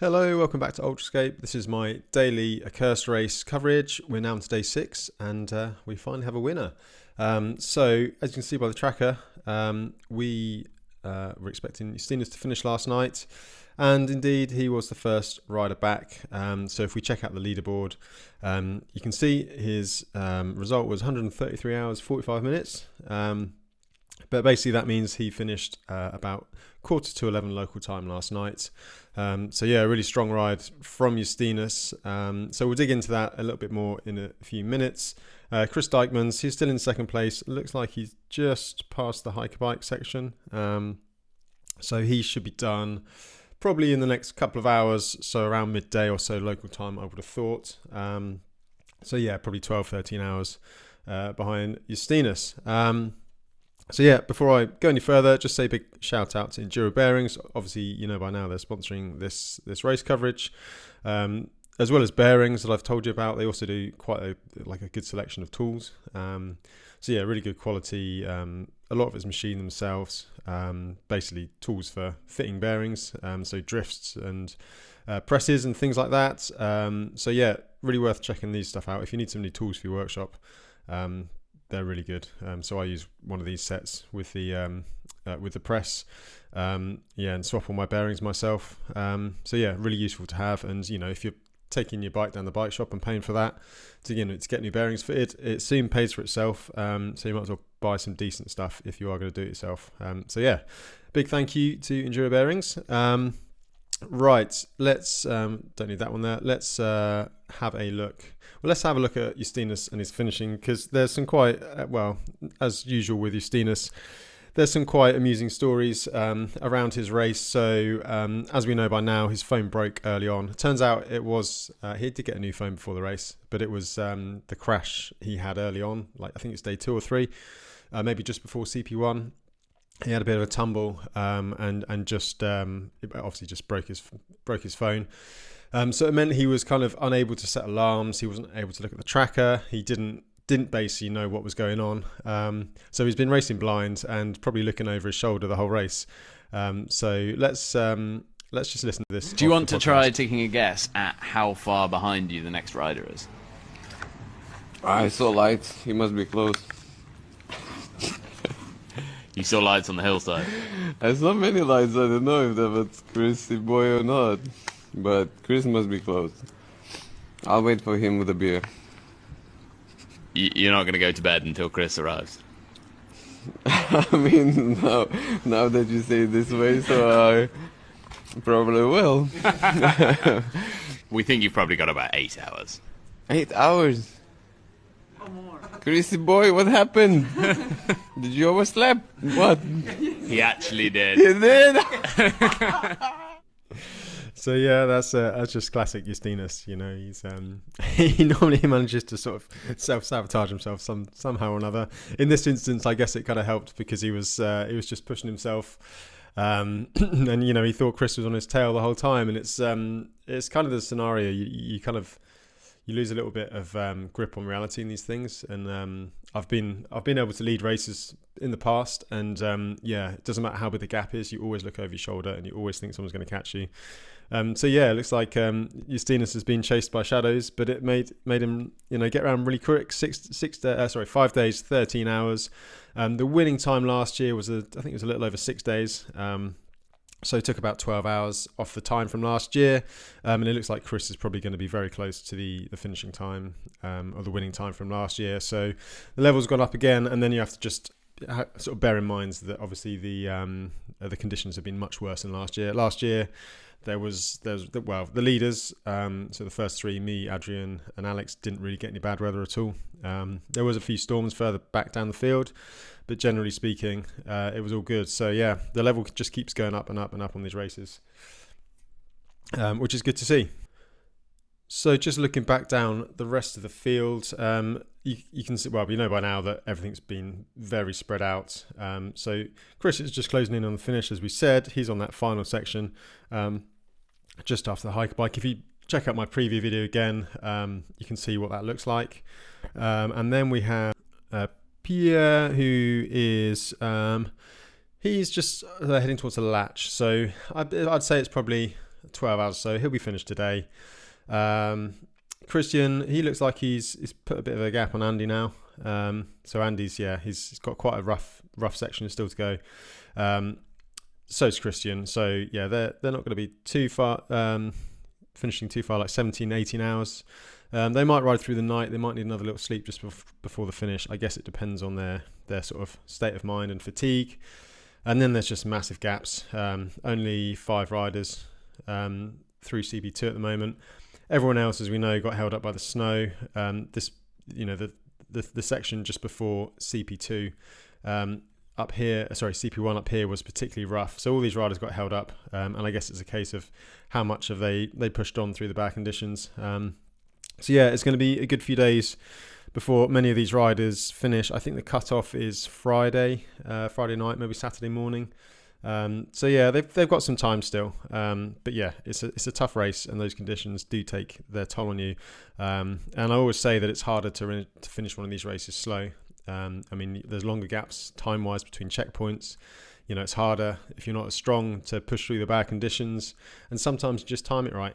Hello, welcome back to Ultrascape. This is my daily Accursed Race coverage. We're now on to day 6 and we finally have a winner. So as you can see by the tracker, we were expecting Justinas to finish last night, and indeed he was the first rider back. So if we check out the leaderboard, you can see his result was 133 hours 45 minutes. But basically that means he finished about 11:15 local time last night. So yeah, a really strong ride from Justinas. So we'll dig into that a little bit more in a few minutes. Chris Dijkmans, he's still in second place. It looks like he's just past the hiker bike section. So he should be done probably in the next couple of hours. So around midday or so local time, I would have thought. So yeah, probably 12-13 hours behind Justinas. So yeah, before I go any further, just say a big shout out to Enduro Bearings. Obviously, you know by now they're sponsoring this race coverage, as well as bearings that I've told you about. They also do quite a good selection of tools. So yeah, really good quality. A lot of it's machined themselves. Basically tools for fitting bearings, so drifts and presses and things like that. So yeah, really worth checking these stuff out if you need some new tools for your workshop. They're really good. So I use one of these sets with the press, and swap all my bearings myself. So yeah, really useful to have. And you know, if you're taking your bike down the bike shop and paying for that to get new bearings fitted, it soon pays for itself. So you might as well buy some decent stuff if you are going to do it yourself. So yeah, big thank you to Enduro Bearings. Right, let's don't need that one there. Let's have a look. Well, let's have a look at Justinas and his finishing, because there's some quite as usual with Justinas, there's some quite amusing stories around his race. So as we know by now, his phone broke early on. It turns out it was he did get a new phone before the race, but it was the crash he had early on, like I think it's day 2 or 3, maybe just before CP1. He had a bit of a tumble and just obviously just broke his phone. So it meant he was kind of unable to set alarms. He wasn't able to look at the tracker. He didn't basically know what was going on. So he's been racing blind and probably looking over his shoulder the whole race. So let's just listen to this. Do you want to try taking a guess at how far behind you the next rider is? I saw lights. He must be close. You saw lights on the hillside. I saw many lights. I don't know if that was Chrissy boy or not, but Chris must be close. I'll wait for him with a beer. You're not going to go to bed until Chris arrives? I mean, now that you say it this way, so I probably will. We think you've probably got about 8 hours. 8 hours? Chrissy boy, what happened? Did you oversleep? What? He actually did. You did? So yeah, that's just classic Justinas. You know, he's he normally manages to sort of self-sabotage himself somehow or another. In this instance, I guess it kind of helped because he was just pushing himself, and you know, he thought Chris was on his tail the whole time. And it's kind of the scenario you lose a little bit of grip on reality in these things. And I've been able to lead races in the past, and it doesn't matter how big the gap is, you always look over your shoulder and you always think someone's going to catch you. So yeah, it looks like Justinas has been chased by shadows, but it made him, you know, get around really quick. 5 days, 13 hours. The winning time last year was I think it was a little over 6 days. So it took about 12 hours off the time from last year. And it looks like Chris is probably going to be very close to the finishing time or the winning time from last year. So the level's gone up again, and then you have to just sort of bear in mind that obviously the conditions have been much worse than last year. Last year there was the leaders, so the first 3, me, Adrian and Alex, didn't really get any bad weather at all. There was a few storms further back down the field, but generally speaking it was all good. So yeah, the level just keeps going up and up and up on these races, which is good to see. So just looking back down the rest of the field, you can see, well, we know by now that everything's been very spread out. So Chris is just closing in on the finish, as we said. He's on that final section, just after the hiker bike. If you check out my preview video again, you can see what that looks like. And then we have Pierre, who is he's just heading towards a latch. So I'd say it's probably 12 hours, so he'll be finished today. Christian, he looks like he's put a bit of a gap on Andy now. So Andy's, he's got quite a rough section still to go. So's Christian. So yeah, they're not going to be too far, finishing too far, like 17, 18 hours. They might ride through the night. They might need another little sleep just before the finish. I guess it depends on their sort of state of mind and fatigue. And then there's just massive gaps. Only 5 riders through CP2 at the moment. Everyone else, as we know, got held up by the snow. The section just before CP2 up here, CP1 up here was particularly rough. So all these riders got held up, and I guess it's a case of how much have they pushed on through the bad conditions. So yeah, it's going to be a good few days before many of these riders finish. I think the cutoff is Friday night, maybe Saturday morning. So yeah, they've got some time still. But yeah, it's a tough race, and those conditions do take their toll on you. And I always say that it's harder to finish one of these races slow. I mean, there's longer gaps time-wise between checkpoints. You know, it's harder if you're not as strong to push through the bad conditions, and sometimes you just time it right.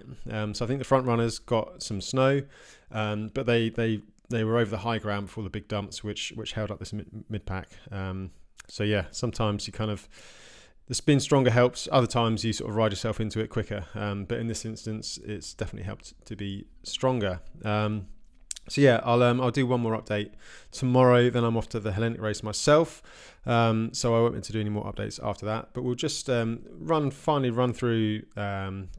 So I think the front runners got some snow, but they were over the high ground before the big dumps, which held up this mid pack. So yeah, sometimes you kind of, the spin stronger helps. Other times you sort of ride yourself into it quicker. But in this instance, it's definitely helped to be stronger. So yeah, I'll do one more update tomorrow. Then I'm off to the Hellenic race myself. So I won't be able to do any more updates after that. But we'll just run through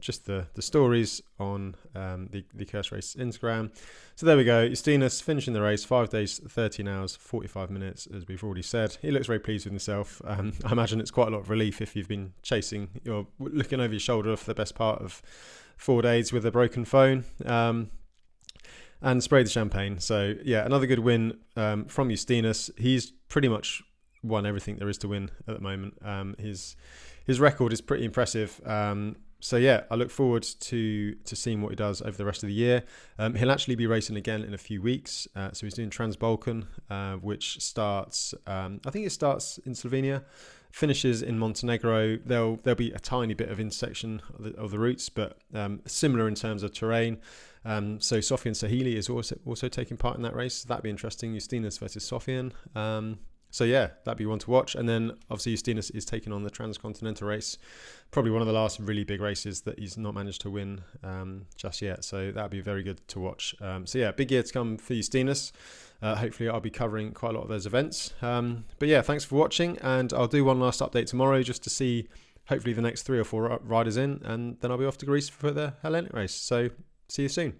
just the stories on the Accursed Race Instagram. So there we go. Justinas finishing the race, 5 days, 13 hours, 45 minutes, as we've already said. He looks very pleased with himself. I imagine it's quite a lot of relief if you've been chasing, you're looking over your shoulder for the best part of 4 days with a broken phone. And sprayed the champagne. So yeah, another good win from Justinas. He's pretty much won everything there is to win at the moment. His record is pretty impressive. So yeah, I look forward to seeing what he does over the rest of the year. He'll actually be racing again in a few weeks. So he's doing Trans-Balkan, which starts, I think it starts in Slovenia, finishes in Montenegro. There'll be a tiny bit of intersection of the routes, but similar in terms of terrain. So Sofian Sahili is also taking part in that race. That'd be interesting. Justinas versus Sofian. So yeah, that'd be one to watch. And then obviously Justinas is taking on the Transcontinental race, probably one of the last really big races that he's not managed to win just yet. So that'd be very good to watch. So yeah, big year to come for Justinas. Hopefully I'll be covering quite a lot of those events. But yeah, thanks for watching, and I'll do one last update tomorrow just to see hopefully the next 3 or 4 riders in, and then I'll be off to Greece for the Hellenic race. So see you soon.